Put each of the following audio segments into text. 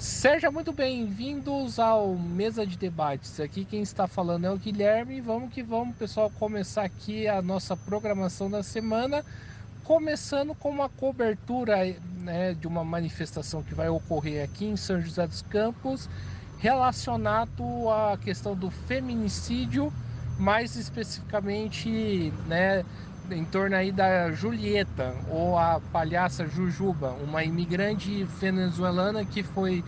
Seja muito bem-vindos ao Mesa de Debates. Aqui quem está falando é o Guilherme. Vamos que vamos, pessoal, começar aqui a nossa programação da semana, começando com uma cobertura, né, de uma manifestação que vai ocorrer aqui em São José dos Campos, relacionado à questão do feminicídio, mais especificamente, né, em torno aí da Julieta, ou a palhaça Jujuba, uma imigrante venezuelana que foi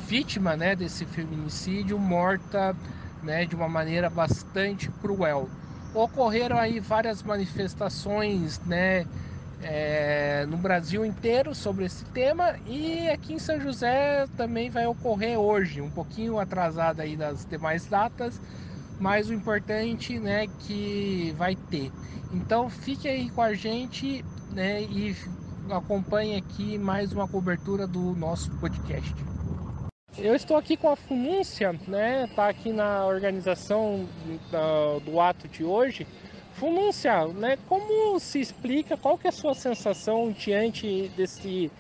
vítima, né, desse feminicídio, morta, né, de uma maneira bastante cruel. Ocorreram aí várias manifestações, né, no Brasil inteiro sobre esse tema, e aqui em São José também vai ocorrer hoje, um pouquinho atrasado aí das demais datas, mas o importante, né, que vai ter. Então fique aí com a gente, né, e acompanhe aqui mais uma cobertura do nosso podcast. Eu estou aqui com a Funúncia, né? Tá aqui na organização do ato de hoje. Funúncia, né? Como se explica, qual que é a sua sensação diante desse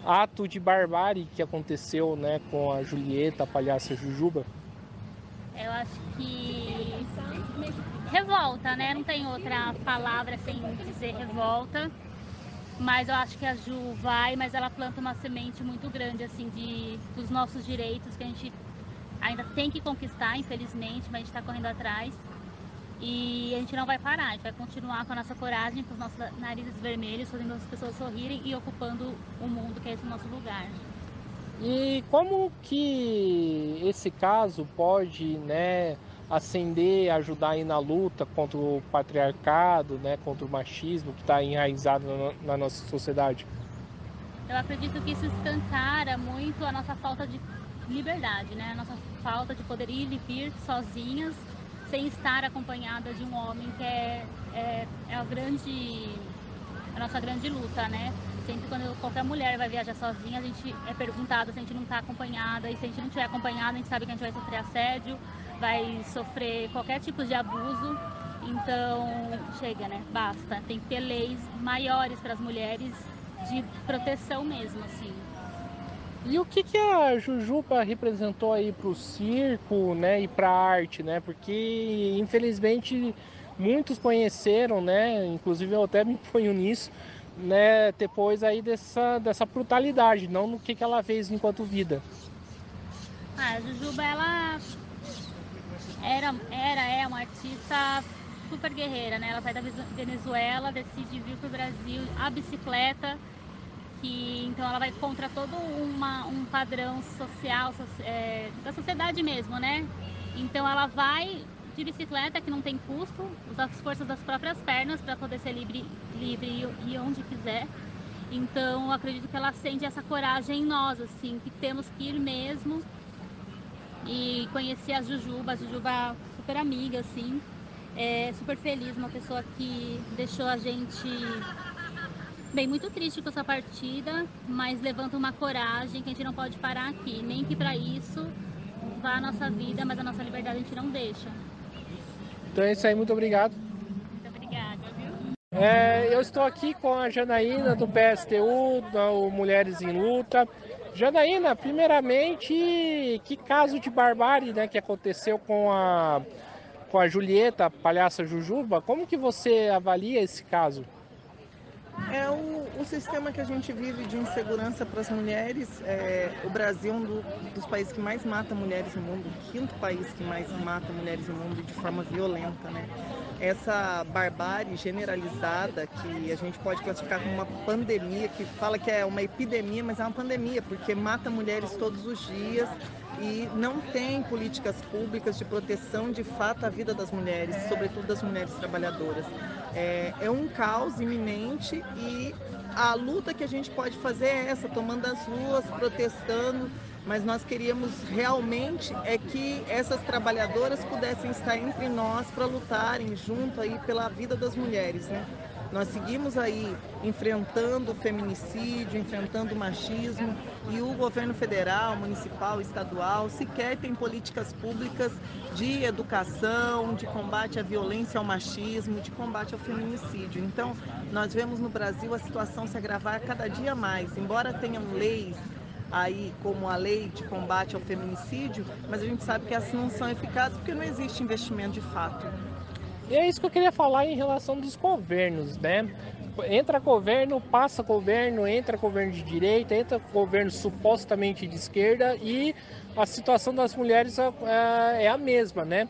ato de barbárie que aconteceu, né, com a Julieta, a palhaça Jujuba? Eu acho que revolta, né? Não tem outra palavra sem dizer revolta. Mas eu acho que a Ju vai, mas ela planta uma semente muito grande, assim, dos nossos direitos, que a gente ainda tem que conquistar, infelizmente, mas a gente está correndo atrás. E a gente não vai parar, a gente vai continuar com a nossa coragem, com os nossos narizes vermelhos, fazendo as pessoas sorrirem e ocupando o mundo, que é esse nosso lugar. E como que esse caso pode, né, ascender, ajudar aí na luta contra o patriarcado, né, contra o machismo que está enraizado na nossa sociedade? Eu acredito que isso escancara muito a nossa falta de liberdade, né? A nossa falta de poder ir e vir sozinhas, sem estar acompanhada de um homem, que é a nossa grande luta, né? Sempre quando qualquer mulher vai viajar sozinha, a gente é perguntado se a gente não está acompanhada, e se a gente não estiver acompanhada, a gente sabe que a gente vai sofrer assédio, vai sofrer qualquer tipo de abuso. Então, chega, né? Basta. Tem que ter leis maiores para as mulheres de proteção mesmo, assim. E o que a Jujuba representou aí para o circo, né, e para a arte, né? Porque infelizmente muitos conheceram, né? Inclusive eu até me ponho nisso, né? Depois aí dessa brutalidade, não no que ela fez enquanto vida. A Jujuba, ela é uma artista super guerreira, né? Ela sai da Venezuela, decide vir pro Brasil a bicicleta, que então ela vai contra todo um padrão social, da sociedade mesmo, né? Então ela vai de bicicleta, que não tem custo, usar as forças das próprias pernas para poder ser livre e ir onde quiser. Então eu acredito que ela acende essa coragem em nós, assim, que temos que ir mesmo. E conheci a Jujuba super amiga, assim, super feliz, uma pessoa que deixou a gente bem muito triste com essa partida, mas levanta uma coragem que a gente não pode parar aqui, nem que para isso vá a nossa vida, mas a nossa liberdade a gente não deixa. Então é isso aí, muito obrigado. Muito obrigada, viu? Eu estou aqui com a Janaína do PSTU, do Mulheres em Luta. Janaína, primeiramente, que caso de barbárie, né, que aconteceu com a Julieta, a palhaça Jujuba, como que você avalia esse caso? É o sistema que a gente vive de insegurança para as mulheres. O Brasil é dos países que mais mata mulheres no mundo, o quinto país que mais mata mulheres no mundo de forma violenta, né? Essa barbárie generalizada que a gente pode classificar como uma pandemia, que fala que é uma epidemia, mas é uma pandemia, porque mata mulheres todos os dias e não tem políticas públicas de proteção de fato à vida das mulheres, sobretudo das mulheres trabalhadoras. É um caos iminente e a luta que a gente pode fazer é essa, tomando as ruas, protestando, mas nós queríamos realmente que essas trabalhadoras pudessem estar entre nós para lutarem junto aí pela vida das mulheres, né? Nós seguimos aí enfrentando o feminicídio, enfrentando o machismo, e o governo federal, municipal, estadual sequer tem políticas públicas de educação, de combate à violência ao machismo, de combate ao feminicídio. Então, nós vemos no Brasil a situação se agravar cada dia mais. Embora tenham leis aí como a lei de combate ao feminicídio, mas a gente sabe que essas não são eficazes porque não existe investimento de fato. E é isso que eu queria falar em relação dos governos, né? Entra governo, passa governo, entra governo de direita, entra governo supostamente de esquerda e a situação das mulheres é a mesma, né?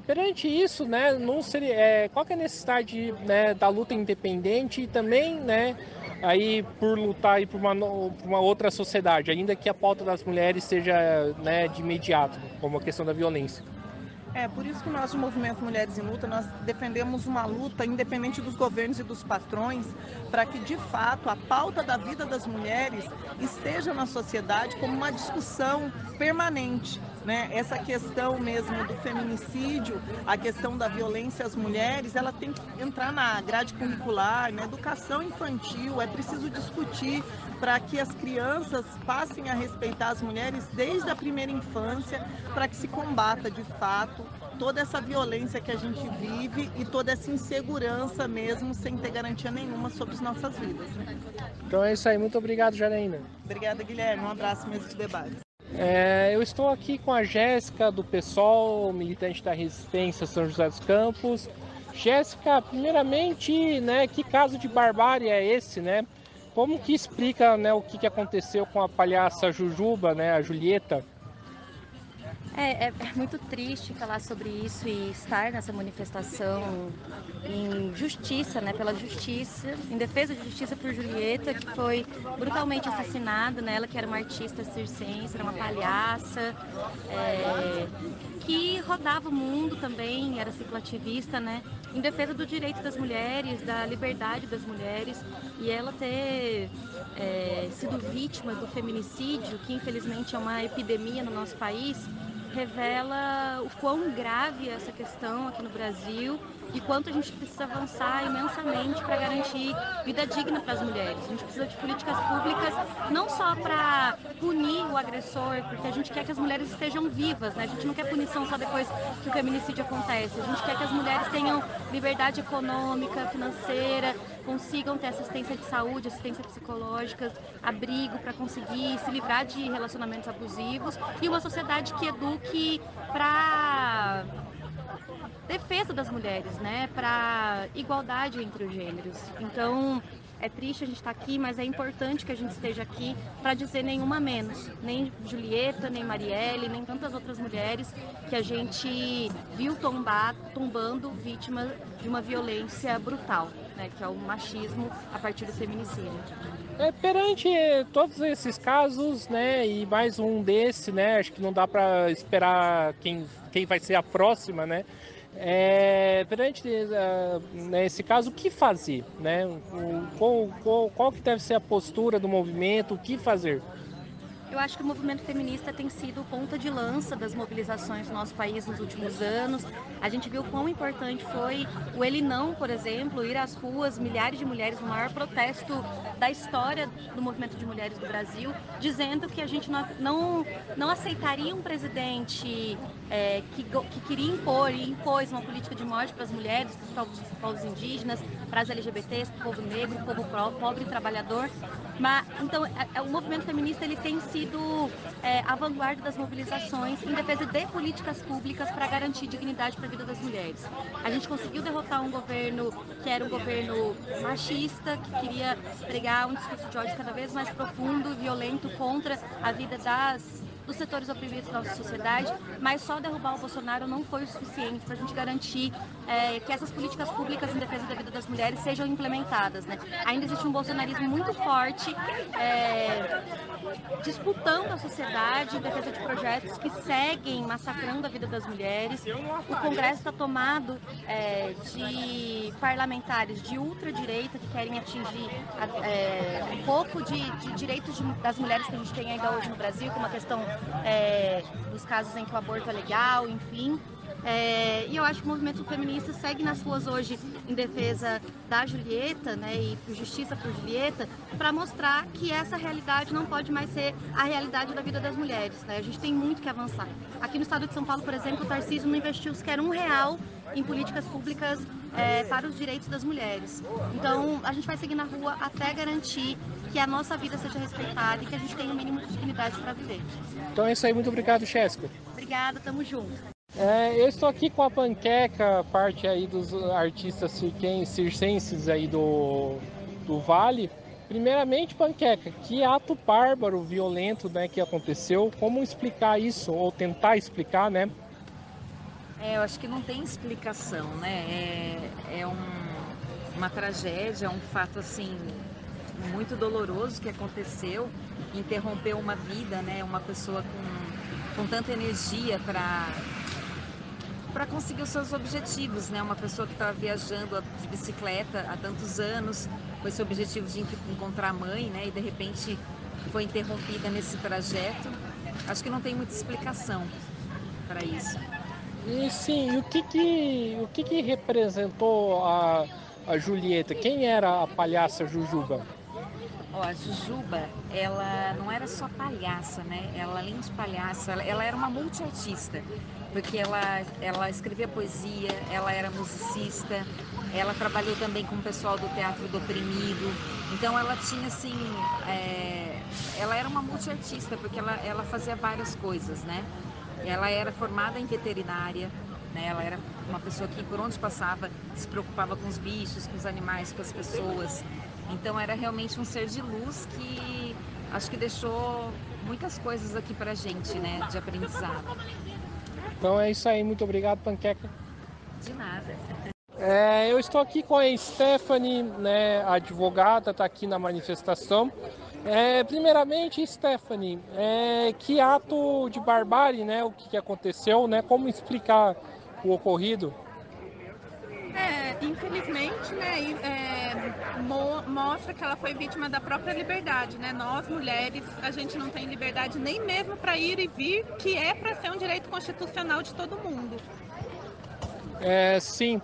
Perante isso, né, não seria, qual que é a necessidade, né, da luta independente e também, né, aí por lutar aí por uma outra sociedade, ainda que a pauta das mulheres seja, né, de imediato, como a questão da violência. Por isso que nós do Movimento Mulheres em Luta, nós defendemos uma luta independente dos governos e dos patrões, para que de fato a pauta da vida das mulheres esteja na sociedade como uma discussão permanente. Né? Essa questão mesmo do feminicídio, a questão da violência às mulheres, ela tem que entrar na grade curricular, na educação infantil, é preciso discutir para que as crianças passem a respeitar as mulheres desde a primeira infância, para que se combata de fato toda essa violência que a gente vive e toda essa insegurança mesmo, sem ter garantia nenhuma sobre as nossas vidas. Então é isso aí, muito obrigado, Janaína. Obrigada, Guilherme, um abraço mesmo de debate. Eu estou aqui com a Jéssica do PSOL, militante da Resistência São José dos Campos. Jéssica, primeiramente, né, que caso de barbárie é esse, né? Como que explica, né, o que aconteceu com a palhaça Jujuba, né, a Julieta? É muito triste falar sobre isso e estar nessa manifestação em justiça, né, pela justiça, em defesa de justiça por Julieta, que foi brutalmente assassinada, né, ela que era uma artista circense, era uma palhaça, que rodava o mundo também, era cicloativista, né, em defesa do direito das mulheres, da liberdade das mulheres, e ela ter sido vítima do feminicídio, que infelizmente é uma epidemia no nosso país, revela o quão grave é essa questão aqui no Brasil e quanto a gente precisa avançar imensamente para garantir vida digna para as mulheres. A gente precisa de políticas públicas não só para punir o agressor, porque a gente quer que as mulheres estejam vivas, né? A gente não quer punição só depois que o feminicídio acontece. A gente quer que as mulheres tenham liberdade econômica, financeira, consigam ter assistência de saúde, assistência psicológica, abrigo para conseguir se livrar de relacionamentos abusivos e uma sociedade que eduque para defesa das mulheres, né, para igualdade entre os gêneros. Então, é triste a gente estar aqui, mas é importante que a gente esteja aqui para dizer nenhuma menos, nem Julieta, nem Marielle, nem tantas outras mulheres que a gente viu tombando vítimas de uma violência brutal, né, que é o machismo a partir do feminicídio. Perante todos esses casos, né, e mais um desse, né, acho que não dá para esperar quem vai ser a próxima, né, perante esse caso, o que fazer, né, qual que deve ser a postura do movimento, o que fazer? Eu acho que o movimento feminista tem sido ponta de lança das mobilizações no nosso país nos últimos anos. A gente viu quão importante foi o Ele Não, por exemplo, ir às ruas, milhares de mulheres, no maior protesto da história do movimento de mulheres do Brasil, dizendo que a gente não aceitaria um presidente que queria impor e impôs uma política de morte para as mulheres, para os povos indígenas, para as LGBTs, para o povo negro, para o povo pobre e trabalhador. Então, o movimento feminista ele tem sido a vanguarda das mobilizações em defesa de políticas públicas para garantir dignidade para a vida das mulheres. A gente conseguiu derrotar um governo que era um governo machista, que queria pregar um discurso de ódio cada vez mais profundo e violento contra a vida dos setores oprimidos da nossa sociedade, mas só derrubar o Bolsonaro não foi o suficiente para a gente garantir que essas políticas públicas em defesa da vida das mulheres sejam implementadas, né? Ainda existe um bolsonarismo muito forte, disputando a sociedade em defesa de projetos que seguem massacrando a vida das mulheres. O Congresso está tomado de parlamentares de ultradireita que querem atingir um pouco de direitos das mulheres que a gente tem ainda hoje no Brasil, como a questão dos casos em que o aborto é legal, enfim. E eu acho que o movimento feminista segue nas ruas hoje em defesa da Julieta, né, e por justiça por Julieta, para mostrar que essa realidade não pode mais ser a realidade da vida das mulheres, né? A gente tem muito que avançar. Aqui no estado de São Paulo, por exemplo, o Tarcísio não investiu sequer R$1 em políticas públicas para os direitos das mulheres. Então, a gente vai seguir na rua até garantir que a nossa vida seja respeitada e que a gente tenha o mínimo de dignidade para viver. Então é isso aí, muito obrigado, Jéssica. Obrigada, tamo junto. Eu estou aqui com a Panqueca, parte aí dos artistas circenses aí do Vale. Primeiramente, Panqueca, que ato bárbaro, violento, né, que aconteceu? Como explicar isso, ou tentar explicar, né? Eu acho que não tem explicação, né? Uma tragédia, um fato assim muito doloroso que aconteceu, interrompeu uma vida, né? Uma pessoa com tanta energia para conseguir os seus objetivos, né? Uma pessoa que estava viajando de bicicleta há tantos anos, com esse objetivo de encontrar a mãe, né? E de repente foi interrompida nesse trajeto. Acho que não tem muita explicação para isso. E sim, o que representou a Julieta? Quem era a palhaça Jujuba? A Jujuba, ela não era só palhaça, né? Ela, além de palhaça, ela era uma multiartista, porque ela escrevia poesia, ela era musicista, ela trabalhou também com o pessoal do Teatro do Oprimido. Então ela tinha assim, ela era uma multiartista, porque ela fazia várias coisas, né? Ela era formada em veterinária, né? Ela era uma pessoa que por onde passava se preocupava com os bichos, com os animais, com as pessoas. Então era realmente um ser de luz que acho que deixou muitas coisas aqui pra gente, né, de aprendizado. Então é isso aí, muito obrigado, Panqueca. De nada. Eu estou aqui com a Stephanie, né, a advogada, está aqui na manifestação. Primeiramente, Stephanie, que ato de barbárie, né, o que aconteceu, né, como explicar o ocorrido? Infelizmente, né, mostra que ela foi vítima da própria liberdade, né? Nós, mulheres, a gente não tem liberdade nem mesmo para ir e vir, que é para ser um direito constitucional de todo mundo. Sim.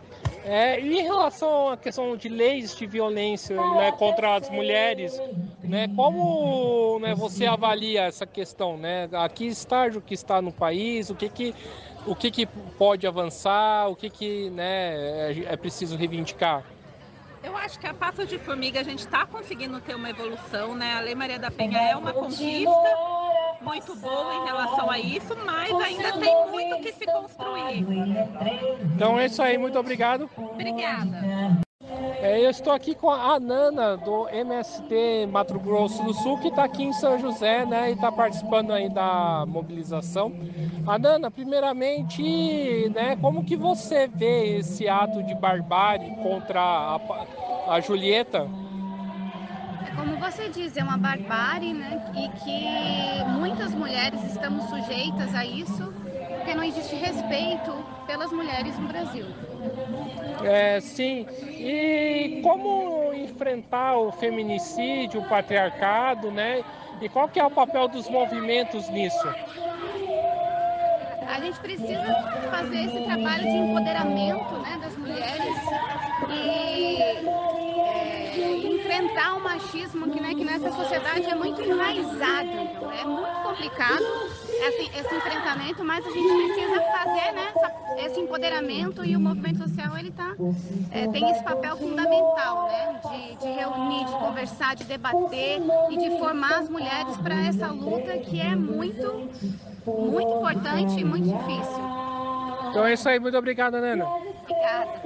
Em relação à questão de leis de violência, né, contra as mulheres, né, como, né, você avalia essa questão, né? A que estágio que está no país, o que pode avançar, né, é preciso reivindicar? Eu acho que a passo de formiga a gente está conseguindo ter uma evolução, né? A Lei Maria da Penha é uma conquista muito boa em relação a isso, mas ainda tem muito que se construir. Então é isso aí, muito obrigado. Obrigada. Eu estou aqui com a Nana do MST Mato Grosso do Sul, que está aqui em São José, né, e está participando aí da mobilização. Nana, primeiramente, né, como que você vê esse ato de barbárie contra a Julieta? Como você diz, é uma barbárie, né, e que muitas mulheres estamos sujeitas a isso, porque não existe respeito pelas mulheres no Brasil. Sim. E como enfrentar o feminicídio, o patriarcado, né? E qual que é o papel dos movimentos nisso? A gente precisa fazer esse trabalho de empoderamento, né, das mulheres e enfrentar o machismo que nessa sociedade é muito enraizado. Então é muito complicado esse enfrentamento, mas a gente precisa fazer, né, esse empoderamento, e o movimento social ele tem esse papel fundamental, né, de reunir, de conversar, de debater e de formar as mulheres para essa luta que é muito importante e muito difícil. Então é isso aí, muito obrigada, Nana. Obrigada.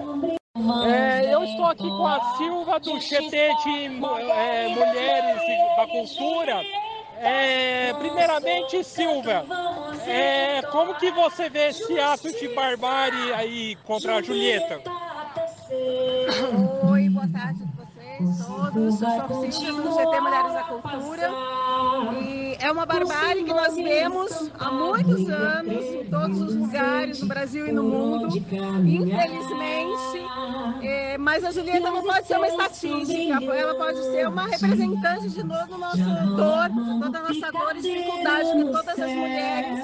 Eu estou aqui com a Silva do GT de Mulheres da Cultura. Primeiramente, Silva, como que você vê esse ato de barbárie aí contra a Julieta? Oi, boa tarde a vocês todos. Eu sou Silvia do GT Mulheres da Cultura. E é uma barbárie que nós vemos há muitos anos, em todos os lugares, no Brasil e no mundo, infelizmente. Mas a Julieta não pode ser uma estatística, ela pode ser uma representante de novo do nosso dor, de toda a nossa dor maiores dificuldades que todas as mulheres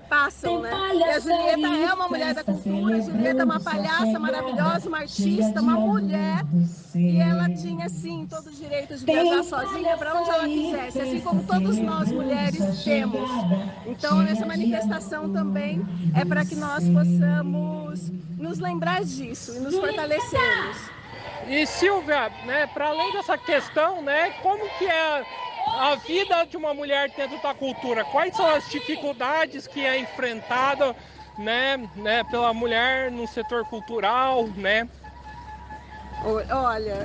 passam, né? E a Julieta é uma mulher da cultura, a Julieta é uma palhaça maravilhosa, uma artista, uma mulher, e ela tinha, sim, todo o direito de viajar sozinha para onde ela quisesse, assim como todos nós mulheres temos. Então, essa manifestação também é para que nós possamos nos lembrar disso e nos fortalecermos. E Silvia, né, para além dessa questão, né, como que é a vida de uma mulher dentro da cultura? Quais são as dificuldades que é enfrentada, né, pela mulher no setor cultural, né? Olha,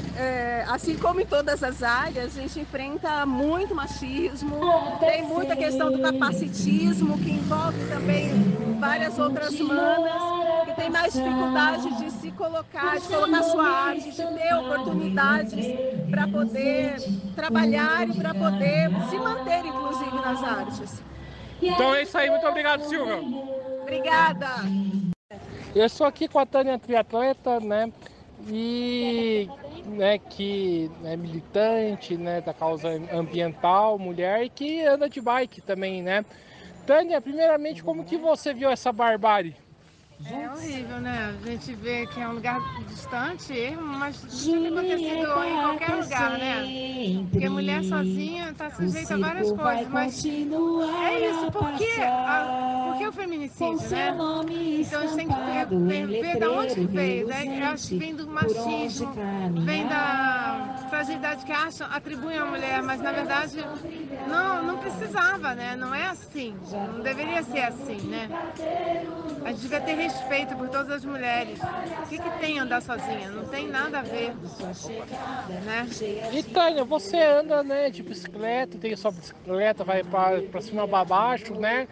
assim como em todas as áreas, a gente enfrenta muito machismo, tem muita questão do capacitismo, que envolve também várias outras manas, que tem mais dificuldade de se colocar, de colocar sua arte, de ter oportunidades para poder trabalhar e para poder se manter, inclusive, nas artes. Então é isso aí, muito obrigado, Silvia. Obrigada. Eu estou aqui com a Tânia, triatleta, né? E né, que é militante, né, da causa ambiental, mulher, e que anda de bike também, né? Tânia, primeiramente, como que você viu essa barbárie? É horrível, né? A gente vê que é um lugar distante, mas isso tem acontecido em qualquer lugar, né? Porque a mulher sozinha está sujeita a várias coisas, mas é isso, por que o feminicídio, né? Então a gente tem que ver de onde que veio, né? Eu acho que vem do machismo, vem da fragilidade que atribuem à mulher, mas na verdade não precisava, né? Não é assim, não deveria ser assim, né? A gente devia ter respeito por todas as mulheres. O que tem andar sozinha? Não tem nada a ver, né? E Tânia, você anda, né, de bicicleta, tem sua bicicleta, vai para cima para baixo, né?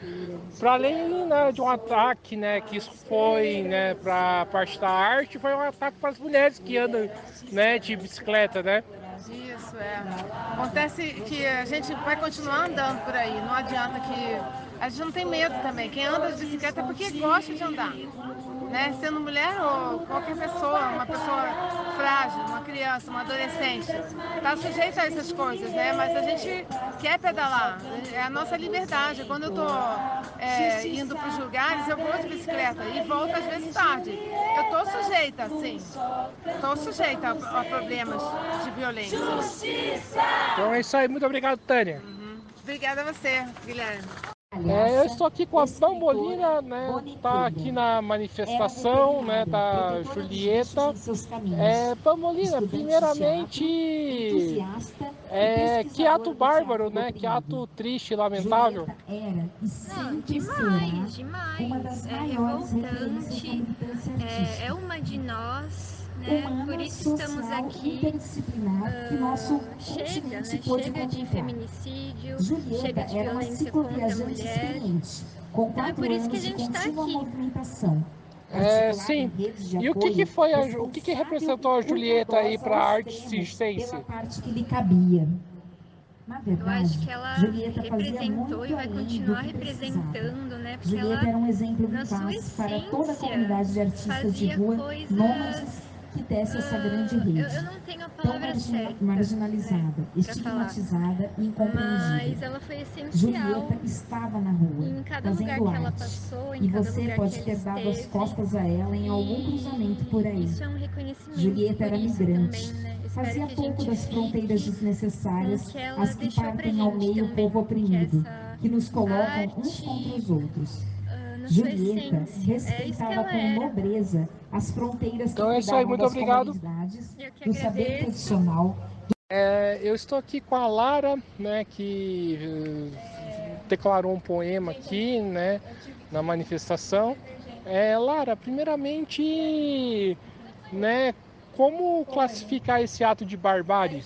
Para além, né, de um ataque, né, que isso foi, né, para a parte da arte, foi um ataque para as mulheres que andam, né, de bicicleta, né? Isso, Acontece que a gente vai continuar andando por aí, não adianta que... A gente não tem medo também, quem anda de bicicleta é porque gosta de andar, né? Sendo mulher ou qualquer pessoa, uma pessoa frágil, uma criança, uma adolescente, está sujeita a essas coisas, né? Mas a gente quer pedalar, é a nossa liberdade. Quando eu estou indo para os lugares, eu vou de bicicleta e volto às vezes tarde. Eu estou sujeita, sim, estou sujeita a problemas de violência. Então é isso aí, muito obrigado, Tânia. Obrigada a você, Guilherme. Eu estou aqui com a Bambolina, né? Tá aqui na manifestação, né, da Julieta. Bambolina, primeiramente, que ato bárbaro, né? Que ato triste e lamentável. Não, demais. É revoltante, é uma de nós. Né? Por isso estamos aqui. Chega, né? Chega de feminicídio, chega de violência contra a mulher. Então é por isso que a gente está aqui. Sim. E o que foi o que representou a Julieta aí para a arte circense? Eu acho que ela representou e vai continuar representando, né? Porque ela, na sua essência, fazia coisas que desse essa grande rede, eu não tenho a palavra tão certa, marginalizada, estigmatizada e incompreendida. Mas ela foi essencial. Julieta estava na rua, em cada fazendo lugar que ela arte, passou, e você pode ter dado as costas a ela em algum cruzamento por aí. Isso é um reconhecimento. Julieta era migrante, também, né? fazia pouco das fronteiras desnecessárias, as que partem ao meio o povo oprimido, que nos colocam uns contra os outros. Julieta respeitava com nobreza as fronteiras que cuidavam das comunidades, do saber tradicional. Eu estou aqui com a Lara, né, que declarou um poema aqui, né, na manifestação. Lara, primeiramente, né, como classificar esse ato de barbárie?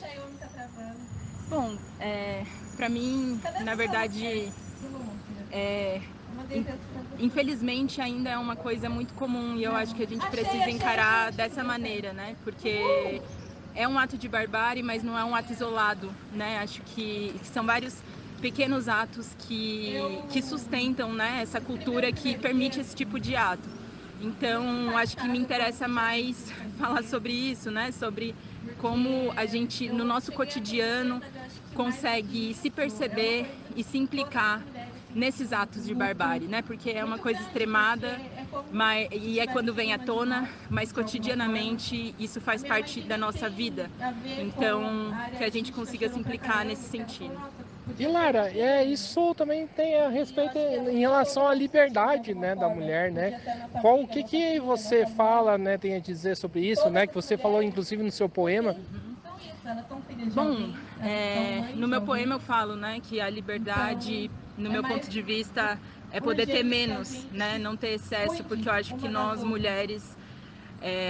Bom, para mim, na verdade, infelizmente ainda é uma coisa muito comum e eu acho que a gente precisa encarar dessa maneira, né? Porque é um ato de barbárie, mas não é um ato isolado, né? Acho que são vários pequenos atos que sustentam, né, essa cultura que permite esse tipo de ato. Então, acho que me interessa mais falar sobre isso, né? Sobre como a gente, no nosso cotidiano, consegue se perceber e se implicar nesses atos de barbárie, né? Porque é uma coisa extremada, e é quando vem à tona, mas cotidianamente isso faz parte da nossa vida. Então, que a gente consiga se implicar nesse sentido. E Lara, isso também tem a respeito em relação à liberdade, né, da mulher, né? O que você fala, né, tem a dizer sobre isso, né? Que você falou inclusive no seu poema. Bom, no meu poema eu falo, né, que a liberdade, no meu ponto de vista, é poder ter menos, né, não ter excesso, porque eu acho que nós mulheres,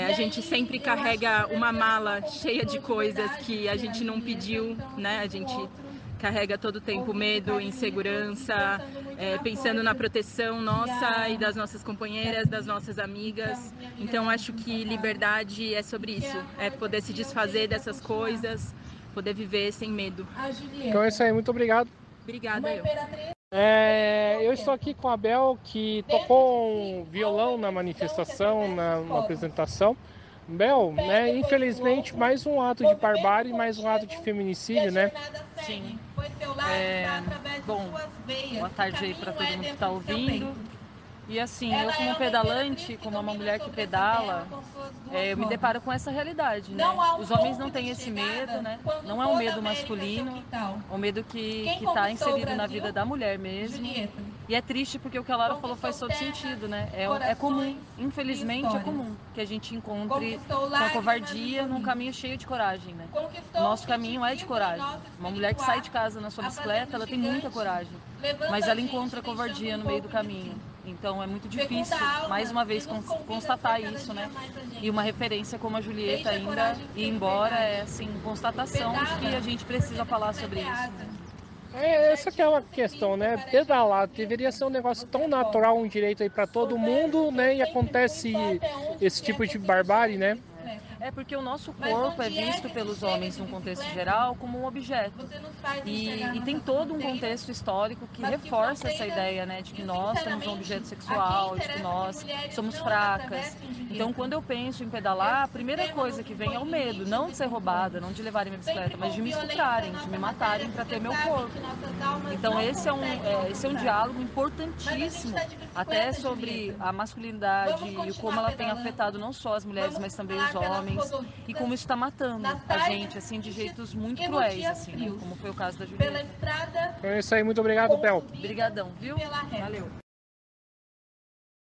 a gente sempre carrega uma mala cheia de coisas que a gente não pediu, né, a gente carrega todo o tempo medo, insegurança, pensando na proteção nossa e das nossas companheiras, das nossas amigas. Então acho que liberdade é sobre isso, é poder se desfazer dessas coisas, poder viver sem medo. Então é isso aí, muito obrigado. Obrigada, eu. Eu estou aqui com a Bel, que tocou um violão na manifestação, na apresentação. Bel, né, infelizmente, mais um ato de barbárie, mais um ato de feminicídio, né? Sim. Bom, boa tarde aí para todo mundo que está ouvindo. E assim, eu como pedalante, como uma mulher que pedala, eu me deparo com essa realidade, né? Os homens não têm esse medo, né? Não é um medo masculino, é um medo que está inserido na vida da mulher mesmo. E é triste porque o que a Lara falou faz todo sentido, né? É comum, infelizmente é comum que a gente encontre com a covardia num caminho cheio de coragem, né? O nosso caminho é de coragem. Uma mulher que sai de casa na sua bicicleta, ela tem muita coragem, mas ela encontra covardia no meio do caminho. Então é muito difícil, mais uma vez, constatar isso, né? E uma referência como a Julieta ainda ir embora é, assim, constatação de que a gente precisa falar sobre isso. Né? Essa que é uma questão, né? Pedalar deveria ser um negócio tão natural, um direito aí para todo mundo, né? E acontece esse tipo de barbárie, né? É porque o nosso corpo é visto pelos homens, num contexto geral, como um objeto. E tem todo um contexto histórico que reforça essa ideia, né, de que nós somos um objeto sexual, de que nós somos fracas. Então, quando eu penso em pedalar, a primeira coisa que vem é o medo, não de ser roubada, não de levarem minha bicicleta, mas de me estuprarem, de me matarem para ter meu corpo. Então, esse é um diálogo importantíssimo, até sobre a masculinidade e como ela tem afetado não só as mulheres, mas também os homens. E como isso está matando a gente, assim, de jeitos muito cruéis, assim, né? Como foi o caso da Julieta. É isso aí, muito obrigado, Bel. Obrigadão, viu? Valeu.